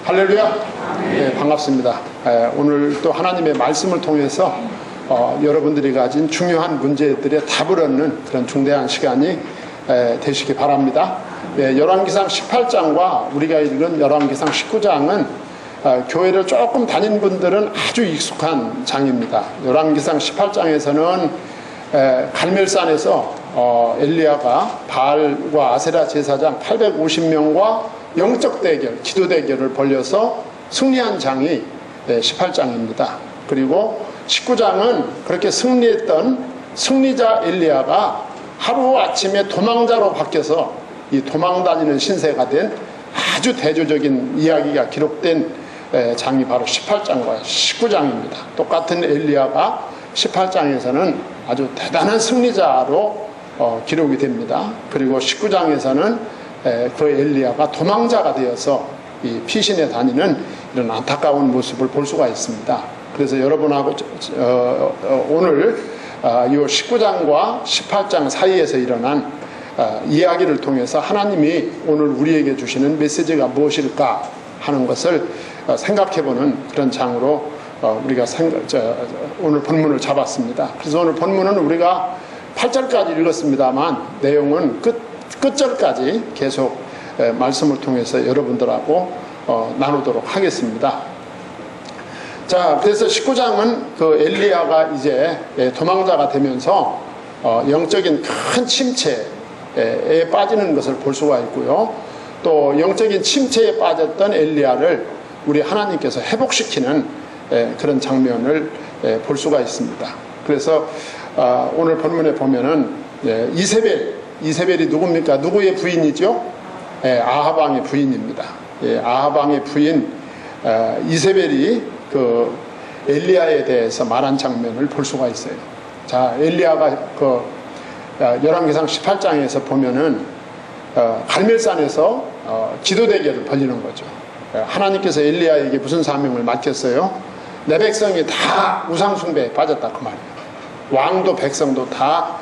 할렐루야. 네, 반갑습니다. 오늘 또 하나님의 말씀을 통해서 여러분들이 가진 중요한 문제들의 답을 얻는 그런 중대한 시간이 되시기 바랍니다. 열왕기상 18장과 우리가 읽은 열왕기상 19장은 교회를 조금 다닌 분들은 아주 익숙한 장입니다. 열왕기상 18장에서는 갈멜산에서 엘리야가 바알과 아세라 제사장 850명과 영적 대결, 기도 대결을 벌여서 승리한 장이 18장입니다. 그리고 19장은 그렇게 승리했던 승리자 엘리야가 하루아침에 도망자로 바뀌어서 이 도망다니는 신세가 된 아주 대조적인 이야기가 기록된 장이 바로 18장과 19장입니다. 똑같은 엘리야가 18장에서는 아주 대단한 승리자로 기록이 됩니다. 그리고 19장에서는 그 엘리야가 도망자가 되어서 이 피신에 다니는 이런 안타까운 모습을 볼 수가 있습니다. 그래서 여러분하고 오늘 이 19장과 18장 사이에서 일어난 이야기를 통해서 하나님이 오늘 우리에게 주시는 메시지가 무엇일까 하는 것을 생각해보는 그런 장으로 우리가 오늘 본문을 잡았습니다. 그래서 오늘 본문은 우리가 8절까지 읽었습니다만 내용은 끝절까지 계속 말씀을 통해서 여러분들하고 나누도록 하겠습니다. 자, 그래서 19장은 그 엘리야가 이제 도망자가 되면서 영적인 큰 침체에 빠지는 것을 볼 수가 있고요. 또 영적인 침체에 빠졌던 엘리야를 우리 하나님께서 회복시키는 그런 장면을 볼 수가 있습니다. 그래서 오늘 본문에 보면은 이세벨이 누굽니까? 누구의 부인이죠? 아하방의 부인입니다. 아하방의 부인 이세벨이 그 엘리야에 대해서 말한 장면을 볼 수가 있어요. 자, 엘리야가 그 열왕기상 18장에서 보면은 갈멜산에서 기도 대결을 벌이는 거죠. 하나님께서 엘리야에게 무슨 사명을 맡겼어요? 내 백성이 다 우상숭배에 빠졌다 그 말이에요. 왕도 백성도 다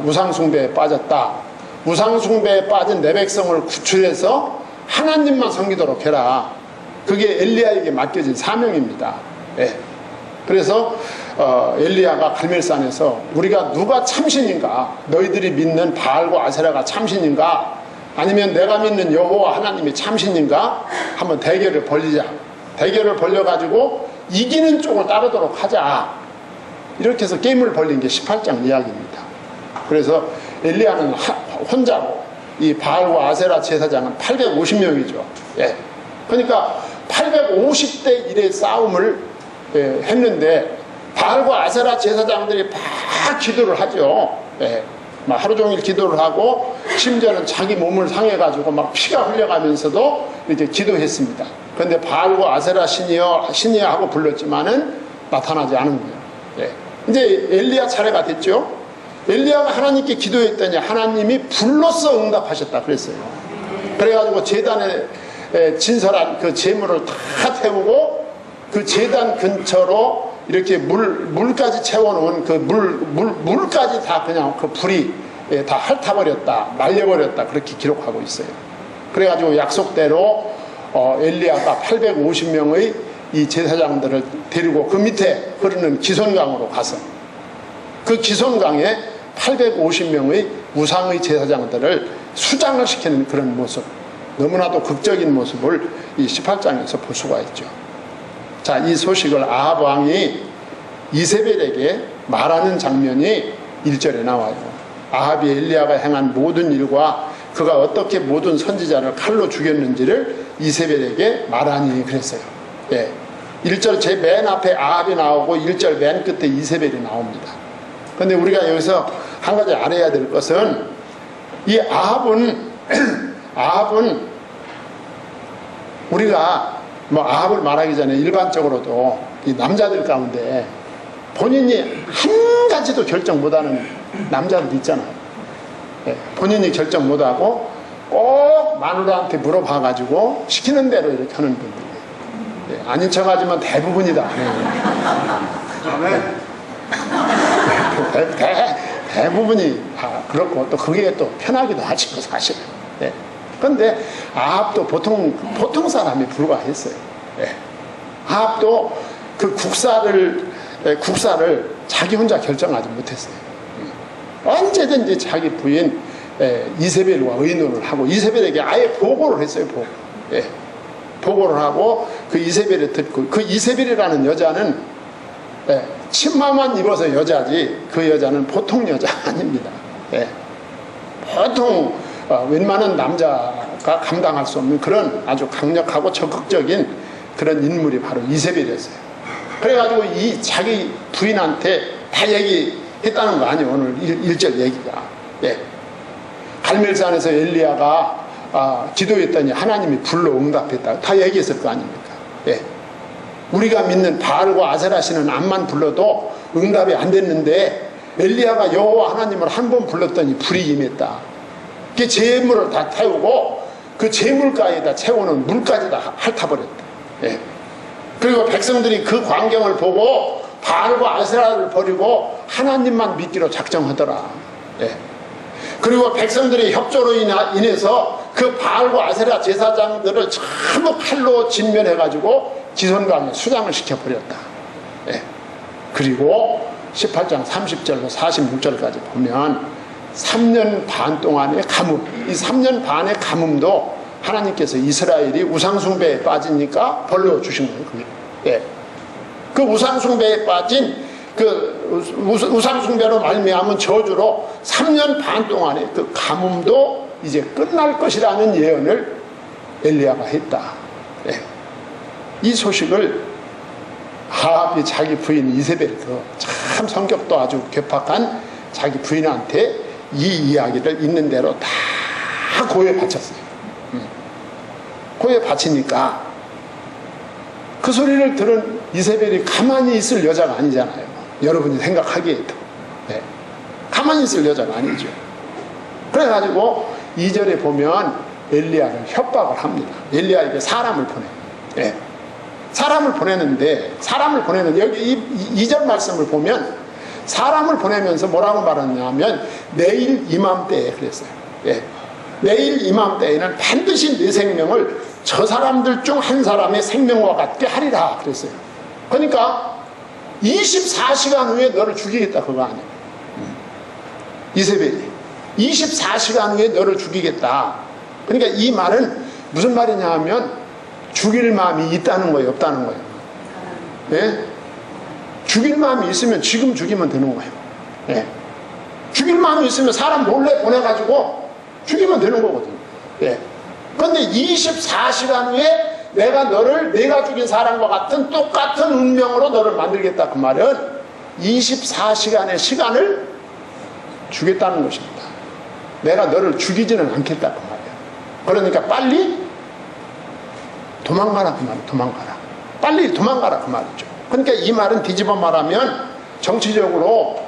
우상숭배에 빠졌다. 우상숭배에 빠진 내 백성을 구출해서 하나님만 섬기도록 해라. 그게 엘리야에게 맡겨진 사명입니다. 그래서 엘리야가 갈멜산에서 우리가 누가 참신인가? 너희들이 믿는 바알과 아세라가 참신인가? 아니면 내가 믿는 여호와 하나님이 참신인가? 한번 대결을 벌이자. 대결을 벌려가지고 이기는 쪽을 따르도록 하자. 이렇게 해서 게임을 벌린 게 18장 이야기입니다. 그래서 엘리야는 혼자고 이 바알과 아세라 제사장은 850명이죠. 그러니까 850대 1의 싸움을 했는데 바알과 아세라 제사장들이 막 기도를 하죠. 막 하루 종일 기도를 하고 심지어는 자기 몸을 상해가지고 막 피가 흘려가면서도 이렇게 기도했습니다. 그런데 바알과 아세라 신이여 하고 불렀지만은 나타나지 않은 거예요. 이제 엘리야 차례가 됐죠. 엘리야가 하나님께 기도했더니 하나님이 불로써 응답하셨다 그랬어요. 그래가지고 제단에 진설한 그 제물을 다 태우고 그 제단 근처로 이렇게 물까지 채워놓은 그 물까지 다 그냥 그 불이 다 핥아버렸다, 말려버렸다 그렇게 기록하고 있어요. 그래가지고 약속대로 엘리야가 850명의 이 제사장들을 데리고 그 밑에 흐르는 기손강으로 가서 그 기손강에 850명의 우상의 제사장들을 수장을 시키는 그런 모습, 너무나도 극적인 모습을 이 18장에서 볼 수가 있죠. 자, 이 소식을 아합 왕이 이세벨에게 말하는 장면이 1절에 나와요. 아합이 엘리야가 행한 모든 일과 그가 어떻게 모든 선지자를 칼로 죽였는지를 이세벨에게 말하니 그랬어요. 1절 제 맨 앞에 아합이 나오고 1절 맨 끝에 이세벨이 나옵니다. 그런데 우리가 여기서 한 가지 알아야 될 것은 이 아합은 우리가 아합을 말하기 전에 일반적으로도 이 남자들 가운데 본인이 한 가지도 결정 못하는 남자들 있잖아요. 본인이 결정 못하고 꼭 마누라한테 물어봐가지고 시키는 대로 이렇게 하는 분들. 아닌 척하지만 대부분이다. 대부분이 다 그렇고 또 그게 또 편하기도 하죠 사실은. 그런데 아합도 보통 사람이 불과했어요. 예. 아합도 그 국사를 자기 혼자 결정하지 못했어요. 언제든지 자기 부인 이세벨과 의논을 하고 이세벨에게 아예 보고를 했어요. 예. 보고를 하고 그 이세벨이 듣고, 그 이세벨이라는 여자는 치마만 입어서 여자지 그 여자는 보통 여자 아닙니다. 예. 보통 웬만한 남자가 감당할 수 없는 그런 아주 강력하고 적극적인 그런 인물이 바로 이세벨이었어요. 그래가지고 이 자기 부인한테 다 얘기했다는 거 아니에요. 오늘 1절 얘기가. 예. 갈멜산에서 엘리야가 기도했더니 하나님이 불러 응답했다. 다 얘기했을 거 아닙니까? 예. 우리가 믿는 바알과 아세라시는 암만 불러도 응답이 안 됐는데 엘리야가 여호와 하나님을 한 번 불렀더니 불이 임했다. 그 재물을 다 태우고 그 재물가에다 채우는 물까지 다 핥아버렸다. 예. 그리고 백성들이 그 광경을 보고 바알과 아세라를 버리고 하나님만 믿기로 작정하더라. 예. 그리고 백성들의 협조로 인해서 그 바알과 아세라 제사장들을 전부 칼로 진멸해가지고 기손강에 수장을 시켜버렸다. 예. 그리고 18장 30절로 46절까지 보면 3년 반 동안의 가뭄, 이 3년 반의 가뭄도 하나님께서 이스라엘이 우상숭배에 빠지니까 벌려 주신 거예요. 그게. 예. 그 우상숭배에 빠진 그 우상숭배로 말미암은 저주로 3년 반 동안의 그 가뭄도 이제 끝날 것이라는 예언을 엘리야가 했다. 예. 이 소식을 아합이 자기 부인 이세벨, 참 성격도 아주 괴팍한 자기 부인한테 이 이야기를 있는 대로 다 고에 바쳤어요. 고에 바치니까 그 소리를 들은 이세벨이 가만히 있을 여자가 아니잖아요. 여러분이 생각하기에도. 네. 가만히 있을 여자가 아니죠. 그래가지고 2절에 보면 엘리야를 협박을 합니다. 엘리야에게 사람을 보내. 네. 사람을 보내는데, 여기 2절 말씀을 보면 사람을 보내면서 뭐라고 말하냐면 내일 이맘때에 그랬어요. 예. 내일 이맘때에는 반드시 내 생명을 저 사람들 중 한 사람의 생명과 같게 하리라 그랬어요. 그러니까 24시간 후에 너를 죽이겠다 그거 아니에요. 이세벨이 24시간 후에 너를 죽이겠다. 그러니까 이 말은 무슨 말이냐 하면 죽일 마음이 있다는 거예요, 없다는 거예요. 예? 죽일 마음이 있으면 지금 죽이면 되는 거예요. 예. 죽일 마음이 있으면 사람 몰래 보내가지고 죽이면 되는 거거든요. 예. 그런데 24시간 후에 내가 죽인 사람과 같은 똑같은 운명으로 너를 만들겠다 그 말은 24시간의 시간을 주겠다는 것입니다. 내가 너를 죽이지는 않겠다 그 말이야. 그러니까 빨리 도망가라 그 말이야. 도망가라. 빨리 도망가라 그 말이죠. 그러니까 이 말은 뒤집어 말하면 정치적으로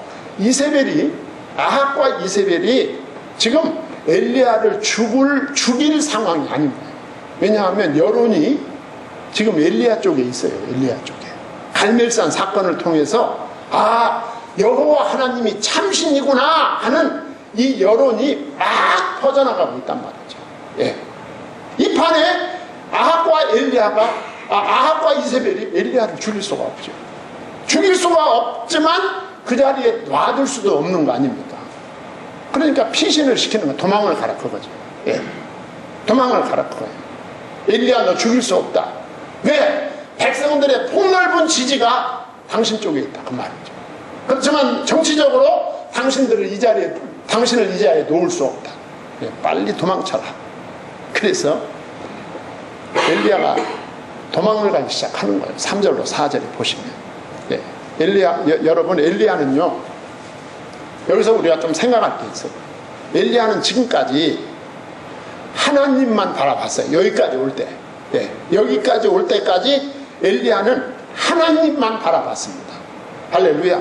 아합과 이세벨이 지금 엘리야를 죽일 상황이 아닙니다. 왜냐하면 여론이 지금 엘리야 쪽에 있어요. 엘리야 쪽에. 갈멜산 사건을 통해서 여호와 하나님이 참신이구나 하는 이 여론이 막 퍼져나가고 있단 말이죠. 예. 이 판에 아합과 이세벨이 엘리야를 죽일 수가 없죠. 죽일 수가 없지만 그 자리에 놔둘 수도 없는 거 아닙니까? 그러니까 피신을 시키는 거, 도망을 가라 그거죠. 예. 도망을 가라 그거예요. 엘리야 너 죽일 수 없다. 왜? 백성들의 폭넓은 지지가 당신 쪽에 있다 그 말이죠. 그렇지만 정치적으로 당신을 이 자리에 놓을 수 없다. 예. 빨리 도망쳐라. 그래서 엘리야가 도망을 가기 시작하는 거예요. 3절로 4절에 보시면. 예. 여러분 엘리야는요, 여기서 우리가 좀 생각할 게 있어요. 엘리야는 지금까지 하나님만 바라봤어요. 여기까지 올 때. 예. 여기까지 올 때까지 엘리야는 하나님만 바라봤습니다. 할렐루야.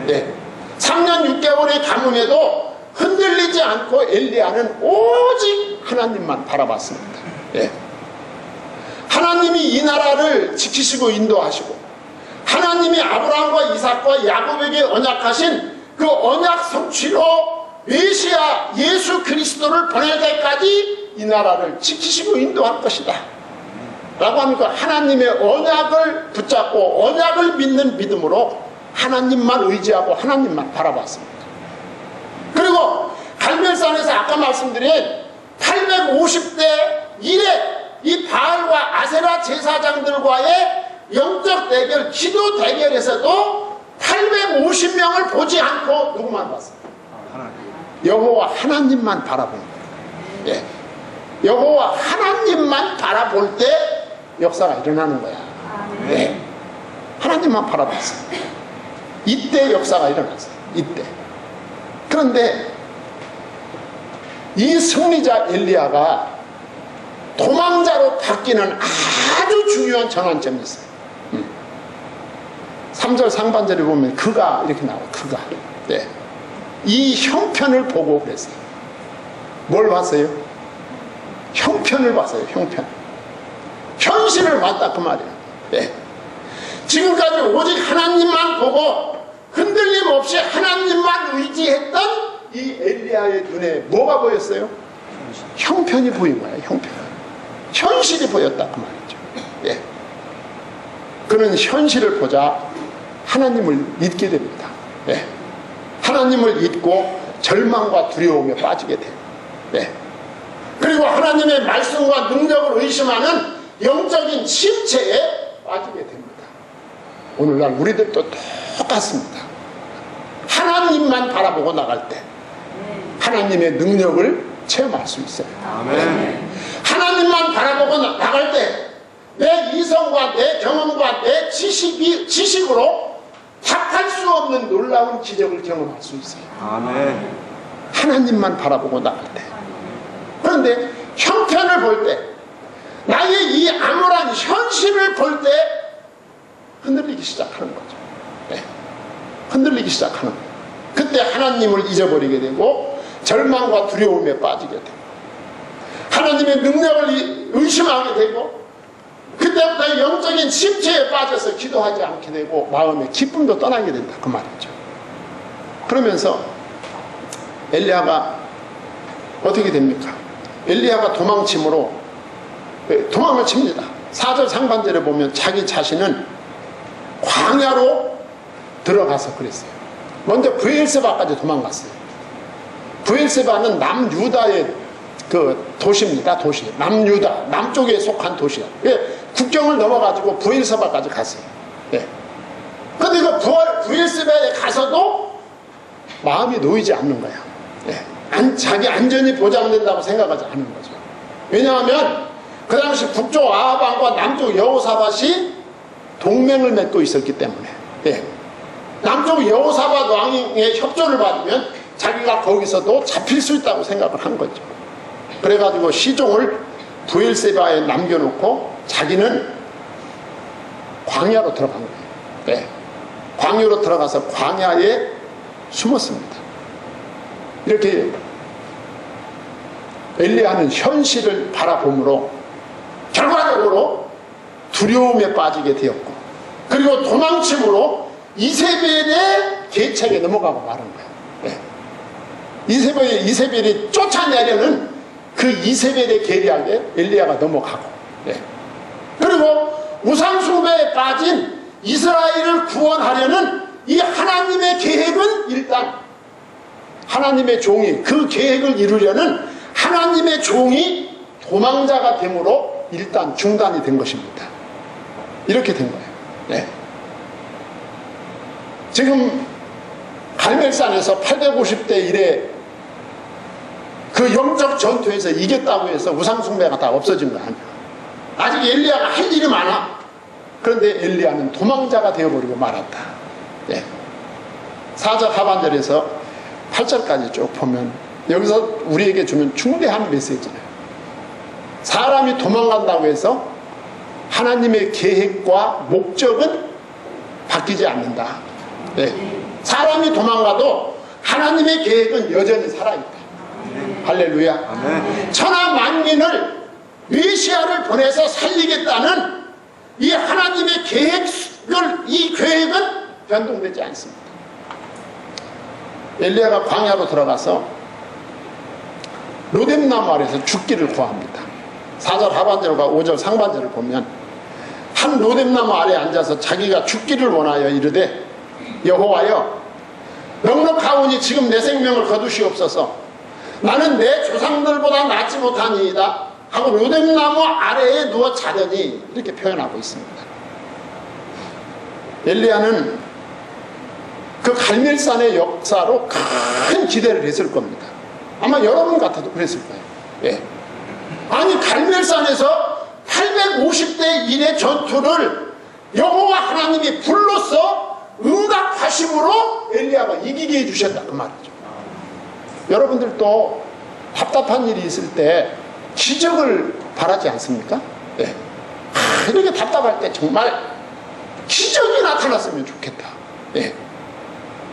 예. 3년 6개월의 가뭄에도 흔들리지 않고 엘리야는 오직 하나님만 바라봤습니다. 예. 하나님이 이 나라를 지키시고 인도하시고 하나님이 아브라함과 이삭과 야곱에게 언약하신 그 언약 성취로 메시아 예수 그리스도를 보낼 때까지 이 나라를 지키시고 인도할 것이다 라고 하니까 하나님의 언약을 붙잡고 언약을 믿는 믿음으로 하나님만 의지하고 하나님만 바라봤습니다. 그리고 갈멜산에서 아까 말씀드린 850대 1의 이 바알과 아세라 제사장들과의 영적 대결, 기도 대결에서도 850명을 보지 않고 누구만 봤습니다? 여호와 하나님만 바라본 거예요. 예. 여호와 하나님만 바라볼 때 역사가 일어나는 거야. 예. 하나님만 바라봤어요. 이때 역사가 일어났어요. 이때. 그런데 이 승리자 엘리야가 도망자로 바뀌는 아주 중요한 전환점이 있어요. 3절 상반절에 보면 그가 이렇게 나와요. 그가. 네. 이 형편을 보고 그랬어요. 뭘 봤어요? 형편을 봤어요. 형편. 현실을 봤다 그 말이에요. 네. 지금까지 오직 하나님만 보고 흔들림 없이 하나님만 의지했던 이 엘리야의 눈에 뭐가 보였어요? 형편이 보인 거예요. 형편. 현실이 보였다 그 말이죠. 예. 그는 현실을 보자 하나님을 잊게 됩니다. 예. 하나님을 잊고 절망과 두려움에 빠지게 돼요. 예. 그리고 하나님의 말씀과 능력을 의심하는 영적인 침체에 빠지게 됩니다. 오늘날 우리들도 똑같습니다. 하나님만 바라보고 나갈 때 하나님의 능력을 체험할 수 있어요. 아멘. 하나님만 바라보고 나갈 때 내 이성과 내 경험과 내 지식으로 답할 수 없는 놀라운 기적을 경험할 수 있어요. 아멘. 하나님만 바라보고 나갈 때. 그런데 형편을 볼 때, 나의 이 암울한 현실을 볼 때 흔들리기 시작하는 거죠. 네. 흔들리기 시작하는 거예요. 그때 하나님을 잊어버리게 되고 절망과 두려움에 빠지게 되고 하나님의 능력을 의심하게 되고 그때부터 영적인 침체에 빠져서 기도하지 않게 되고 마음의 기쁨도 떠나게 된다 그 말이죠. 그러면서 엘리야가 어떻게 됩니까? 엘리야가 도망침으로 도망을 칩니다. 4절 상반절에 보면 자기 자신은 광야로 들어가서 그랬어요. 먼저 브엘세바까지 도망갔어요. 브엘세바는 남유다의 그 도시입니다. 도시. 남유다. 남쪽에 속한 도시야. 예, 국경을 넘어가지고 브엘세바까지 갔어요. 예. 근데 그 브엘세바에 가서도 마음이 놓이지 않는 거야. 예. 자기 안전이 보장된다고 생각하지 않는 거죠. 왜냐하면 그 당시 북쪽 아합왕과 남쪽 여호사밧이 동맹을 맺고 있었기 때문에 예. 남쪽 여호사밧 왕의 협조를 받으면 자기가 거기서도 잡힐 수 있다고 생각을 한 거죠. 그래가지고 시종을 브엘세바에 남겨놓고 자기는 광야로 들어간 거예요. 네. 광야로 들어가서 광야에 숨었습니다. 이렇게 엘리야는 현실을 바라보므로 결과적으로 두려움에 빠지게 되었고 그리고 도망침으로 이세벨의 계책에 넘어가고 마는 거예요. 네. 이세벨이 쫓아내려는 그 이세벨의 계략에 엘리야가 넘어가고 네. 그리고 우상숭배에 빠진 이스라엘을 구원하려는 이 하나님의 계획은 일단 하나님의 종이 그 계획을 이루려는 하나님의 종이 도망자가 됨으로 일단 중단이 된 것입니다. 이렇게 된 거예요. 네. 지금 갈멜산에서 850대 1의 그 영적 전투에서 이겼다고 해서 우상숭배가 다 없어진 거 아니야. 아직 엘리야가 할 일이 많아. 그런데 엘리야는 도망자가 되어버리고 말았다. 예. 4절 하반절에서 8절까지 쭉 보면 여기서 우리에게 주는 중대한 메시지예요. 사람이 도망간다고 해서 하나님의 계획과 목적은 바뀌지 않는다. 예. 사람이 도망가도 하나님의 계획은 여전히 살아있다. 할렐루야. 아멘. 천하 만민을 메시아를 보내서 살리겠다는 이 하나님의 이 계획은 변동되지 않습니다. 엘리야가 광야로 들어가서 로뎀나무 아래에서 죽기를 구합니다. 4절 하반절과 5절 상반절을 보면 한 로뎀나무 아래에 앉아서 자기가 죽기를 원하여 이르되 여호와여 넉넉하오니 지금 내 생명을 거두시옵소서. 나는 내 조상들보다 낫지 못하니이다 하고 로뎀나무 아래에 누워 자더니 이렇게 표현하고 있습니다. 엘리야는 그 갈멜산의 역사로 큰 기대를 했을 겁니다. 아마 여러분 같아도 그랬을 거예요. 예. 아니 갈멜산에서 850대 1의 전투를 여호와 하나님이 불로써 응답하심으로 엘리야가 이기게 해주셨다 그 말이죠. 여러분들도 답답한 일이 있을 때 기적을 바라지 않습니까? 예. 이렇게 답답할 때 정말 기적이 나타났으면 좋겠다. 예.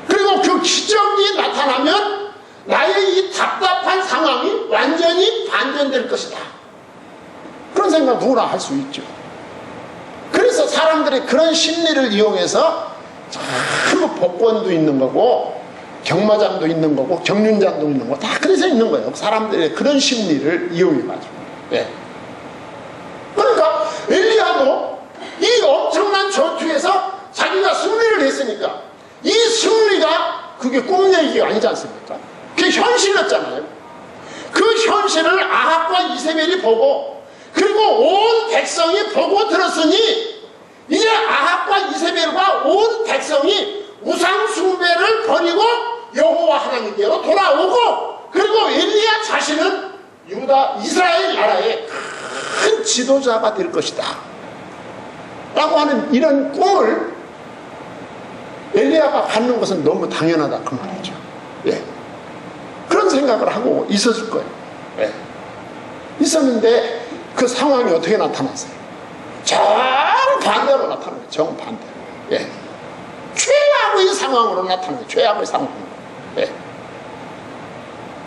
그리고 그 기적이 나타나면 나의 이 답답한 상황이 완전히 반전될 것이다. 그런 생각 누구나 할 수 있죠. 그래서 사람들이 그런 심리를 이용해서 전부 복권도 있는 거고 경마장도 있는 거고 경륜장도 있는 거고 다 그래서 있는 거예요. 사람들의 그런 심리를 이용해가지고. 네. 그러니까 엘리야도 이 엄청난 전투에서 자기가 승리를 했으니까 이 승리가 그게 꿈얘기가 아니지 않습니까? 그게 현실이었잖아요. 그 현실을 아합과 이세벨이 보고 그리고 온 백성이 보고 들었으니 이제 아합과 이세벨과 온 백성이 우상 숭배를 버리고 여호와 하나님께로 돌아오고 그리고 엘리야 자신은 유다 이스라엘 나라의 큰 지도자가 될 것이다 라고 하는 이런 꿈을 엘리야가 갖는 것은 너무 당연하다 그 말이죠. 예. 그런 생각을 하고 있었을 거예요. 예. 있었는데 그 상황이 어떻게 나타났어요? 정반대로 나타나요. 정반대로. 예. 최악의 상황으로 나타나요. 최악의 상황으로. 예.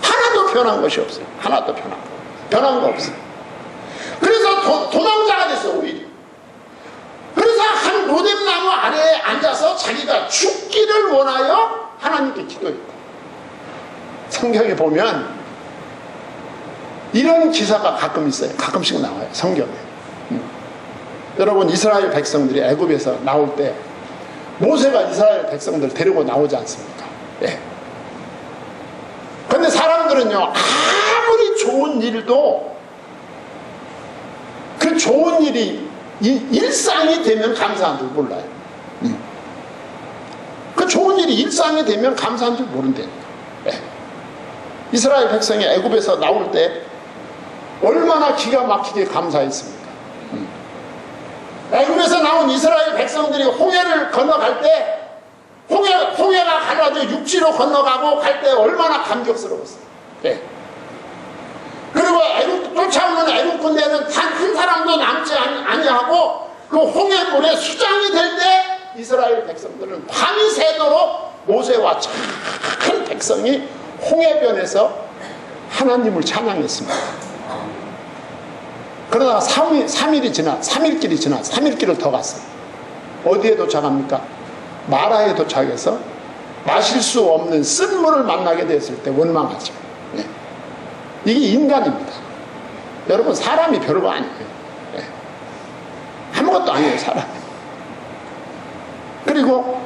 하나도 변한 것이 없어요. 하나도 변한 거 없어요. 그래서 도망자가 됐어요. 오히려. 그래서 한 로뎀나무 아래에 앉아서 자기가 죽기를 원하여 하나님께 기도했다. 성경에 보면 이런 기사가 가끔 있어요. 가끔씩 나와요. 성경에. 여러분 이스라엘 백성들이 애굽에서 나올 때 모세가 이스라엘 백성들 데리고 나오지 않습니까? 예. 근데 사람들은요 아무리 좋은 일도 그 좋은 일이 일상이 되면 감사한 줄 몰라요. 그 좋은 일이 일상이 되면 감사한 줄 모른다니까. 예. 이스라엘 백성이 애굽에서 나올 때 얼마나 기가 막히게 감사했습니까? 애굽에서 나온 이스라엘 백성들이 홍해를 건너갈 때 홍해가 갈라져 육지로 건너가고 갈 때 얼마나 감격스러웠어요. 네. 그리고 쫓아오는 애굽 군대는 단 한 사람도 남지 아니하고 그 홍해물에 수장이 될 때 이스라엘 백성들은 밤이 새도록 모세와 큰 백성이 홍해변에서 하나님을 찬양했습니다. 그러다가 3일길이 지나 3일길을 더 갔어요. 어디에 도착합니까? 마라에 도착해서 마실 수 없는 쓴물을 만나게 됐을 때 원망하죠. 네. 이게 인간입니다. 여러분 사람이 별거 아니에요. 네. 아무것도 아니에요 사람이. 그리고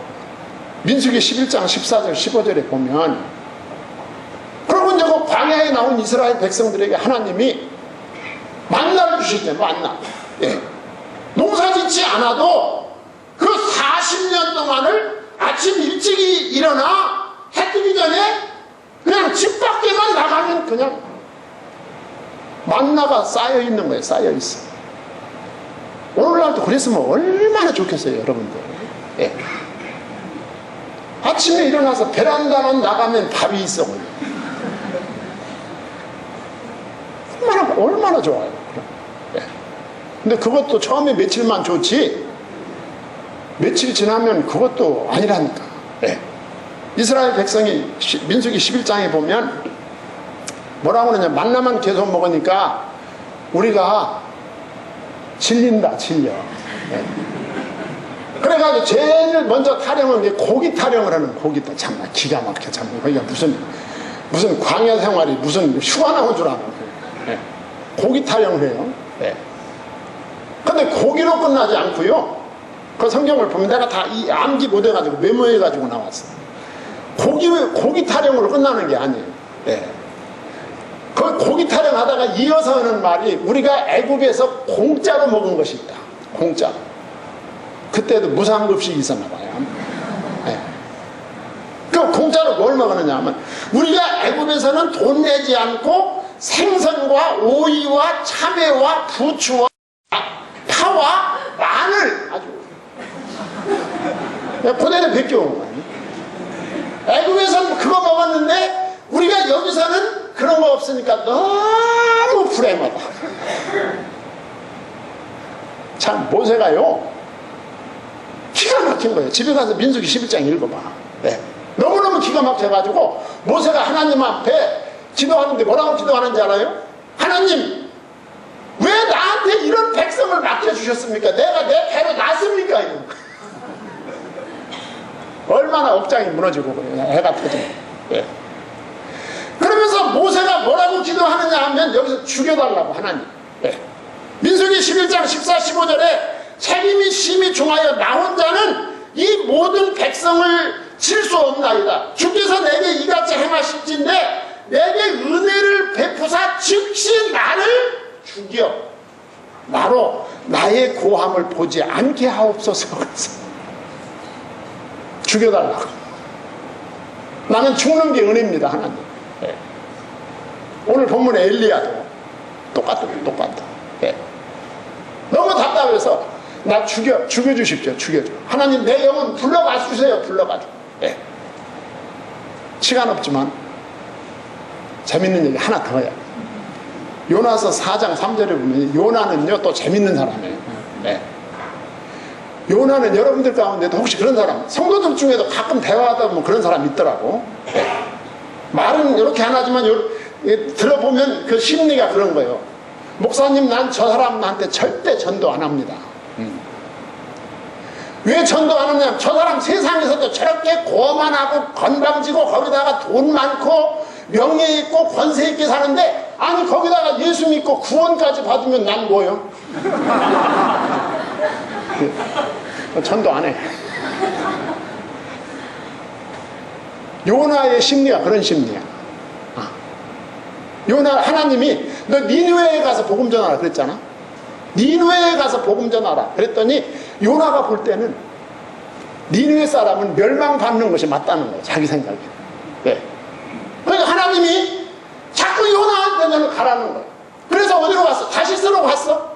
민수기 11장 14절 15절에 보면 그러고 이제 그 광야에 나온 이스라엘 백성들에게 하나님이 만나를 주실 때 만나. 예. 농사 짓지 않아도 그 40년 동안을 아침 일찍이 일어나 해 뜨기 전에 그냥 집 밖에만 나가면 그냥 만나가 쌓여 있는 거예요. 쌓여 있어. 오늘날도 그랬으면 얼마나 좋겠어요, 여러분들. 예. 아침에 일어나서 베란다만 나가면 밥이 있어. 얼마나 좋아요. 예. 근데 그것도 처음에 며칠만 좋지 며칠 지나면 그것도 아니라니까. 예. 이스라엘 백성이 민수기 11장에 보면 뭐라고 그러냐, 만나만 계속 먹으니까 우리가 질린다, 질려. 예. 그래가지고 제일 먼저 타령은 고기 타령을 하는, 고기 참 기가 막혀. 참 거기가 무슨 무슨 광야 생활이 무슨 휴가 나온 줄 아는 거예요. 고기 타령을 해요. 근데 고기로 끝나지 않고요. 그 성경을 보면 내가 다 이 암기 못해가지고 메모해가지고 나왔어. 고기 타령으로 끝나는 게 아니에요. 그 고기 타령하다가 이어서 하는 말이 우리가 애국에서 공짜로 먹은 것이 있다. 공짜로. 그때도 무상급식이 있었나 봐요. 그 공짜로 뭘 먹었느냐 하면 우리가 애국에서는 돈 내지 않고 생선과 오이와 참외와 부추와 파와 마늘 아주 그대로 베껴온 거예요. 애국에서는 그거 먹었는데 우리가 여기서는 그런 거 없으니까 너무 불행하다. 참 모세가요 기가 막힌 거예요. 집에 가서 민수기 11장 읽어봐. 너무너무 기가 막혀가지고 모세가 하나님 앞에 기도하는데 뭐라고 기도하는지 알아요? 하나님 왜 나한테 이런 백성을 맡겨주셨습니까? 내가 내 배로 났습니까? 얼마나 억장이 무너지고 그래요. 해가 터지고. 그러면서 모세가 뭐라고 기도하느냐 하면 여기서 죽여달라고 하나님. 민수기 11장 14, 15절에 책임이 심히 중하여 나 혼자는 이 모든 백성을 칠 수 없나이다. 주께서 내게 이같이 행하실진데 내게 은혜를 베푸사 즉시 나를 죽여 나로 나의 고함을 보지 않게 하옵소서. 죽여달라고. 나는 죽는 게 은혜입니다. 하나님. 오늘 본문의 엘리야도 똑같아. 너무 답답해서 나 죽여주십시오. 죽여줘. 하나님 내 영혼 불러가 주세요. 불러가지고. 시간 없지만 재밌는 얘기 하나 더 해요. 요나서 4장 3절에 보면 요나는요 또 재밌는 사람이에요. 요나는 여러분들 가운데도 혹시 그런 사람, 성도들 중에도 가끔 대화하다 보면 그런 사람 있더라고. 말은 이렇게 안 하지만 들어보면 그 심리가 그런 거예요. 목사님 난 저 사람한테 절대 전도 안 합니다. 왜 전도 안 하냐면 저 사람 세상에서도 저렇게 고만하고 건방지고 거기다가 돈 많고 명예 있고 권세 있게 사는데 아니 거기다가 예수 믿고 구원까지 받으면 난 뭐요? 전도 안 해. 요나의 심리가 그런 심리야. 요나 하나님이 너 니느웨에 가서 복음 전하라 그랬잖아. 니느웨에 가서 복음 전하라 그랬더니 요나가 볼 때는 니느웨 사람은 멸망받는 것이 맞다는 거야. 자기 생각에. 그러니까 하나님이 자꾸 요나한테는 가라는 거야. 그래서 어디로 갔어? 다시스로 갔어.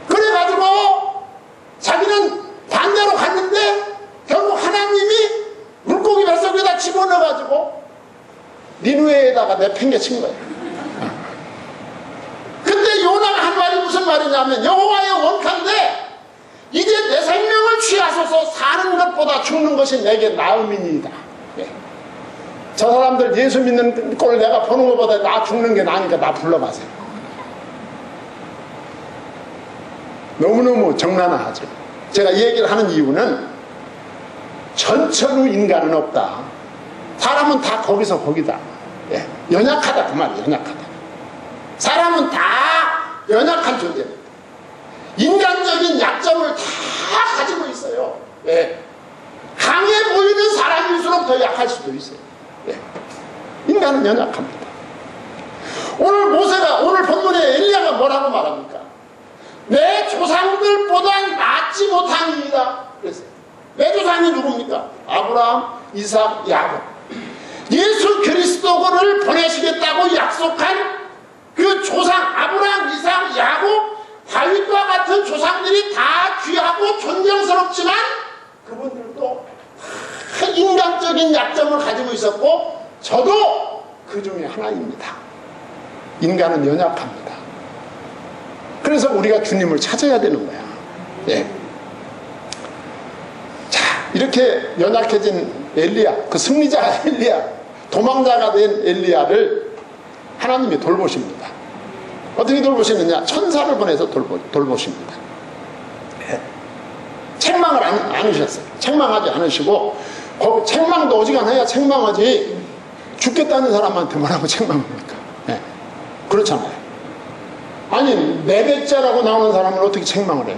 그래가지고 자기는 반대로 갔는데 결국 하나님이 물고기 뱃속에다 집어넣어가지고 니느웨에다가 내팽개친 거야. 근데 요나가 한 말이 무슨 말이냐면 여호와의 원컨대 이제 내 생명을 취하소서 사는 것보다 죽는 것이 내게 나음이니이다. 저 사람들 예수 믿는 꼴 내가 보는 것보다 나 죽는 게 나으니까 나 불러가세요. 너무너무 정난하죠. 제가 이 얘기를 하는 이유는 전처로 인간은 없다. 사람은 다 거기서 거기다. 연약하다 그 말이에요. 연약하다. 사람은 다 연약한 존재입니다. 인간적인 약점을 다 가지고 있어요. 강해 보이는 사람일수록 더 약할 수도 있어요. 인간은 연약합니다. 오늘 본문에 엘리야가 뭐라고 말합니까? 내 조상들보다 낫지 못하니이다. 그랬어요. 내 조상이 누굽니까? 아브라함, 이삭, 야곱. 예수 그리스도를 보내시겠다고 약속한 그 조상 아브라함, 이삭, 야곱, 다윗과 같은 조상들이 다 귀하고 존경스럽지만 그분들도 다 인간적인 약점을 가지고 있었고 저도 그 중에 하나입니다. 인간은 연약합니다. 그래서 우리가 주님을 찾아야 되는 거야. 자, 이렇게 연약해진 엘리야, 그 승리자 엘리야, 도망자가 된 엘리야를 하나님이 돌보십니다. 어떻게 돌보시느냐? 천사를 보내서 돌보십니다. 책망을 안 하셨어요. 책망하지 않으시고, 책망도 어지간해야 책망하지. 죽겠다는 사람한테 뭐라고 책망합니까? 예. 그렇잖아요. 아니, 내뱉자라고 나오는 사람을 어떻게 책망을 해요?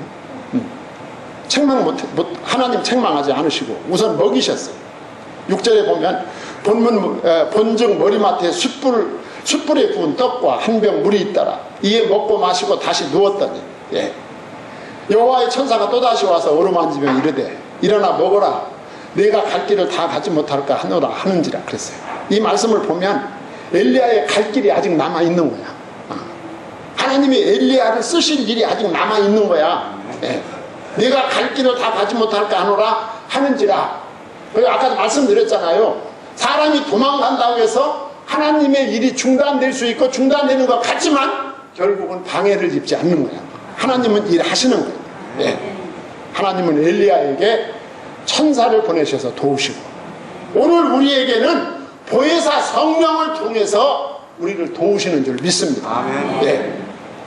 책망 하나님 책망하지 않으시고 우선 먹이셨어요. 6절에 보면 본즉 머리맡에 숯불에 구운 떡과 한 병 물이 있더라. 이에 먹고 마시고 다시 누웠더니 예. 여호와의 천사가 또다시 와서 어루만지며 이르되 일어나 먹어라. 내가 갈 길을 다 가지 못할까 하노라 하는지라 그랬어요. 이 말씀을 보면 엘리야의 갈 길이 아직 남아있는 거야. 하나님이 엘리야를 쓰실 일이 아직 남아있는 거야. 예. 내가 갈 길을 다 가지 못할까 하노라 하는지라. 그리고 아까도 말씀드렸잖아요. 사람이 도망간다고 해서 하나님의 일이 중단될 수 있고 중단되는 것 같지만 결국은 방해를 입지 않는 거야. 하나님은 일하시는 거예요. 예. 하나님은 엘리야에게 천사를 보내셔서 도우시고 오늘 우리에게는 보혜사 성령을 통해서 우리를 도우시는 줄 믿습니다. 예.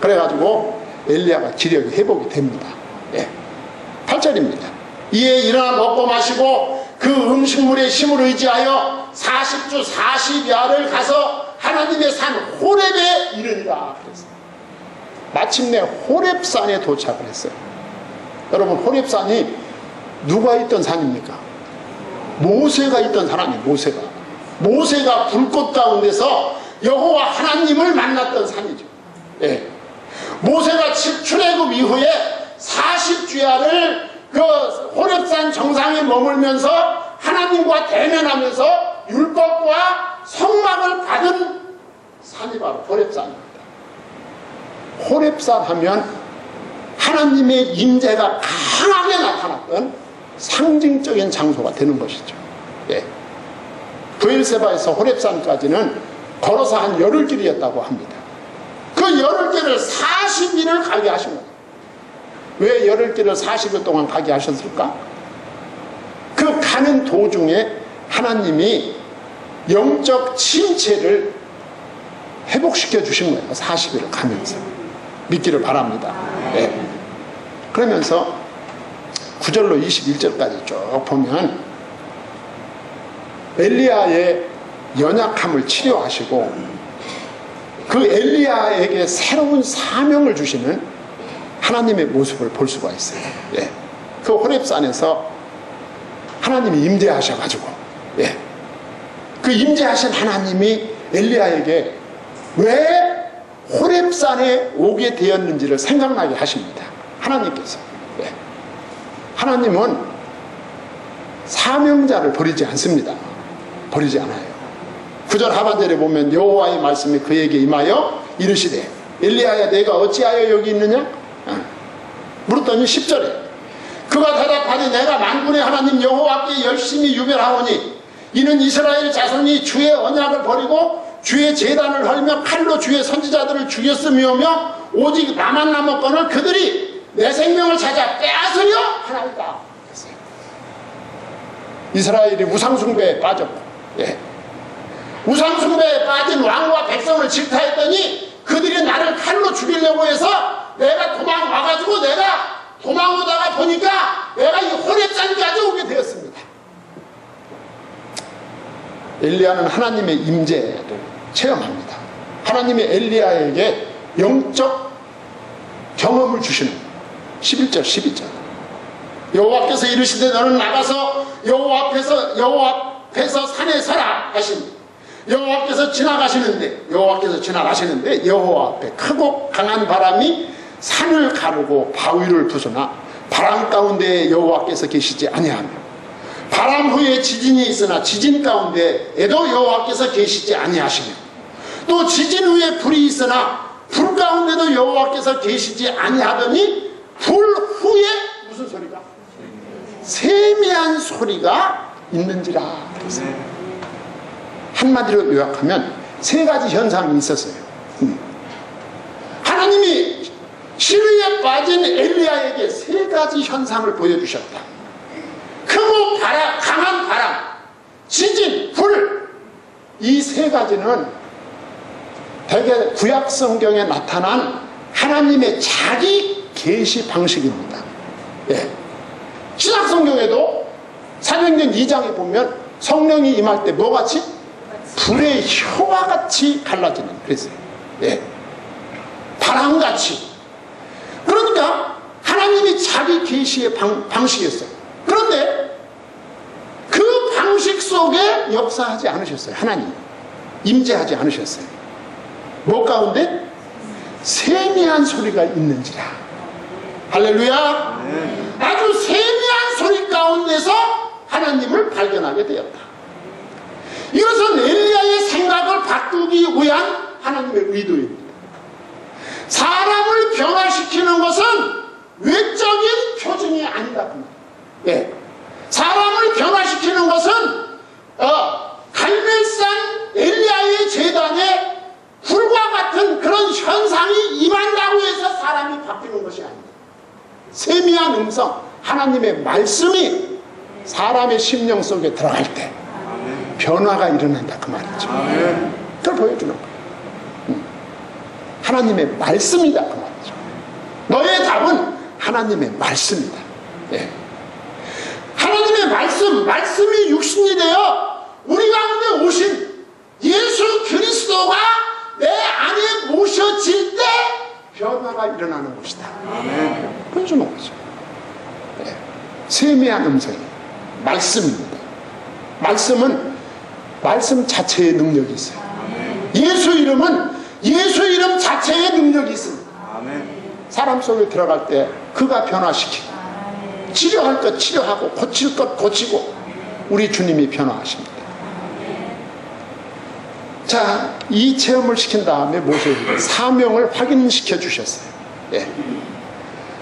그래가지고 엘리야가 기력이 회복이 됩니다. 예. 8절입니다. 이에 일어나 먹고 마시고 그 음식물의 힘을 의지하여 40주 40야를 가서 하나님의 산 호렙에 이르니라 그랬어요. 마침내 호렙산에 도착을 했어요. 여러분, 호렙산이 누가 있던 산입니까? 모세가 있던 산이에요. 모세가 불꽃 가운데서 여호와 하나님을 만났던 산이죠. 예. 모세가 출애굽 이후에 40주야를 그 호렙산 정상에 머물면서 하나님과 대면하면서 율법과 성막을 받은 산이 바로 호렙산입니다. 호렙산 하면 하나님의 임재가 강하게 나타났던 상징적인 장소가 되는 것이죠. 예. 브엘세바에서 호렙산까지는 걸어서 한 열흘 길이었다고 합니다. 그 열흘 길을 40일을 가게 하신 거예요. 왜 열흘 길을 40일 동안 가게 하셨을까? 그 가는 도중에 하나님이 영적 침체를 회복시켜 주신 거예요. 40일을 가면서. 믿기를 바랍니다. 네. 그러면서 9절로 21절까지 쭉 보면 엘리야의 연약함을 치료하시고 그 엘리야에게 새로운 사명을 주시는 하나님의 모습을 볼 수가 있어요. 예. 그 호렙산에서 하나님이 임재하셔가지고 예. 그 임재하신 하나님이 엘리야에게 왜 호렙산에 오게 되었는지를 생각나게 하십니다. 하나님께서. 예. 하나님은 사명자를 버리지 않습니다. 버리지 않아요. 9절 하반절에 보면 여호와의 말씀이 그에게 임하여 이르시되 엘리야야 내가 어찌하여 여기 있느냐? 물었더니 10절에 그가 대답하되 내가 만군의 하나님 여호와께 열심히 유별하오니 이는 이스라엘 자손이 주의 언약을 버리고 주의 제단을 헐며 칼로 주의 선지자들을 죽였음이오며 오직 나만 남았거늘 그들이 내 생명을 찾아 빼앗으려 하나이다. 이스라엘이 우상숭배에 빠졌고 예. 우상숭배에 빠진 왕과 백성을 질타했더니 그들이 나를 칼로 죽이려고 해서 내가 도망와가지고 내가 도망오다가 보니까 내가 이 호렙산까지 오게 되었습니다. 엘리야는 하나님의 임재를 체험합니다. 하나님의 엘리야에게 영적 경험을 주시는 11절 12절 여호와께서 이르시되 너는 나가서 여호와 앞에서 산에 서라 하시니 여호와께서 지나가시는데 여호와 앞에 크고 강한 바람이 산을 가르고 바위를 부수나 바람 가운데 여호와께서 계시지 아니하며 바람 후에 지진이 있으나 지진 가운데에도 여호와께서 계시지 아니하시며 또 지진 후에 불이 있으나 불 가운데도 여호와께서 계시지 아니하더니 불 후에 무슨 소리가? 세미한 소리가 있는지라 그랬어요. 한마디로 요약하면 세 가지 현상이 있었어요. 하나님이 시루에 빠진 엘리야에게 세 가지 현상을 보여주셨다. 크고 강한 바람, 지진, 불, 이 세 가지는 대개 구약 성경에 나타난 하나님의 자기 계시 방식입니다. 예. 신약 성경에도 사도행전 2장에 보면 성령이 임할 때 뭐같이? 불의 혀와 같이 갈라지는, 그랬어요. 예. 바람같이. 그러니까 하나님이 자기 계시의 방식이었어요. 그런데 그 방식 속에 역사하지 않으셨어요. 하나님 임재하지 않으셨어요. 뭐 가운데? 세미한 소리가 있는지라. 할렐루야. 아주 세미한 소리 가운데서 하나님을 발견하게 되었다. 이것은 엘리야의 생각을 바꾸기 위한 하나님의 의도입니다. 사람을 변화시키는 것은 외적인 표징이 아니다. 예. 사람을 변화시키는 것은 갈멜산 엘리야의 제단에 불과 같은 그런 현상이 임한다고 해서 사람이 바뀌는 것이 아닙니다. 세미한 음성, 하나님의 말씀이 사람의 심령 속에 들어갈 때 변화가 일어난다, 그 말이죠. 그걸 보여주는 거예요. 하나님의 말씀이다, 그 말이죠. 너의 답은 하나님의 말씀이다. 예. 하나님의 말씀이 육신이 되어 우리 가운데 오신 예수 그리스도가 내 안에 모셔질 때 변화가 일어나는 것이다. 보여주는 거죠. 예. 세미한 음성이 말씀입니다. 말씀은 말씀 자체의 능력이 있어요. 예수 이름은 예수 이름 자체의 능력이 있습니다. 사람 속에 들어갈 때 그가 변화시키고 치료할 것 치료하고 고칠 것 고치고 우리 주님이 변화하십니다. 자, 이 체험을 시킨 다음에 모세에게 사명을 확인시켜 주셨어요. 예.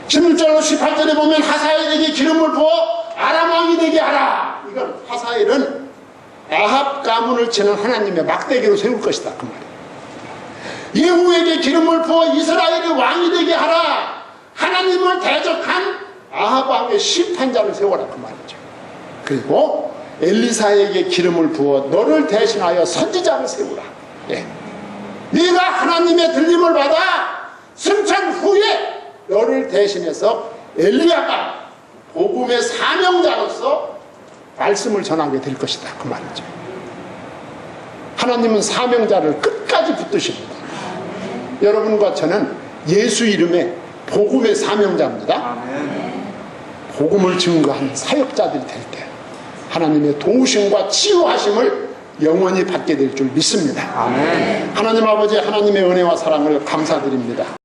16절로 18절에 보면 하사엘에게 기름을 부어 아람 왕이 되게 하라. 이건 하사엘은 아합 가문을 치는 하나님의 막대기로 세울 것이다, 그 말이에요. 예후에게 기름을 부어 이스라엘의 왕이 되게 하라. 하나님을 대적한 아합 왕의 심판자를 세워라, 그 말이죠. 그리고 엘리사에게 기름을 부어 너를 대신하여 선지자를 세우라. 예. 네가 하나님의 들림을 받아 승천 후에 너를 대신해서 엘리야가 복음의 사명자로서 말씀을 전하게 될 것이다, 그 말이죠. 하나님은 사명자를 끝까지 붙드십니다. 여러분과 저는 예수 이름의 복음의 사명자입니다. 복음을 증거하는 사역자들이 될 때 하나님의 도우심과 치유하심을 영원히 받게 될 줄 믿습니다. 아멘. 하나님 아버지, 하나님의 은혜와 사랑을 감사드립니다.